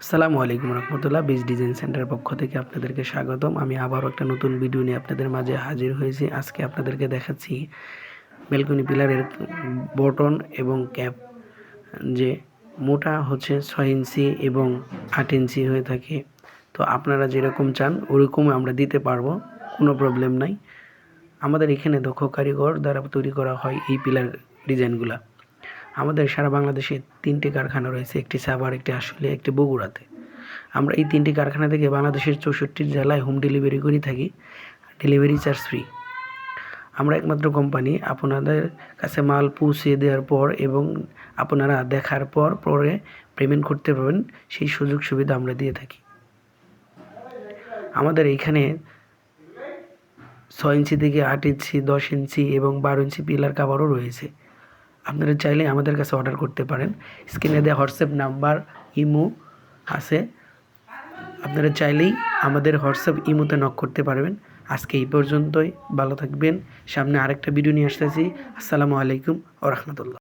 আসসালামু আলাইকুম রহমতুল্লাহ। Beach design সেন্টারের পক্ষ থেকে আপনাদেরকে স্বাগতম। আমি আবারও একটা নতুন ভিডিও নিয়ে আপনাদের মাঝে হাজির হয়েছি। আজকে আপনাদেরকে দেখাচ্ছি ব্যালকনি পিলারের বটন এবং ক্যাপ, যে মোটা হচ্ছে 6 ইঞ্চি এবং 8 ইঞ্চি হয়ে থাকে। তো আপনারা যেরকম চান ওরকম আমরা দিতে পারবো, কোনো প্রবলেম নাই। আমাদের এখানে দক্ষ কারিগর দ্বারা তৈরি করা হয় এই পিলার ডিজাইনগুলা। আমাদের সারা বাংলাদেশে 3টি কারখানা রয়েছে, একটি সাভার, একটি আশুলিয়া, একটি বগুড়াতে। আমরা এই 3টি কারখানা থেকে বাংলাদেশের 64 জেলায় হোম ডেলিভারি করে থাকি, ডেলিভারি চার্জ ফ্রি। আমরা একমাত্র কোম্পানি আপনাদের কাছে মাল পৌঁছে দেওয়ার পর এবং আপনারা দেখার পর পরে পেমেন্ট করতে পারবেন, সেই সুযোগ সুবিধা আমরা দিয়ে থাকি। আমাদের এইখানে 6 ইঞ্চি থেকে 8 ইঞ্চি, 10 ইঞ্চি এবং 12 ইঞ্চি পিলার কাভারও রয়েছে। আপনারা চাইলে আমাদের কাছে অর্ডার করতে পারেন। স্ক্রিনে দেওয়া হোয়াটসঅ্যাপ নাম্বার, ইমো আছে, আপনারা চাইলেই আমাদের হোয়াটসঅ্যাপ ইমোতে নক করতে পারবেন। আজকে এই পর্যন্তই, ভালো থাকবেন। সামনে আরেকটা ভিডিও নিয়ে আসতেছি। আসসালামু আলাইকুম ওয়া রাহমাতুল্লাহ।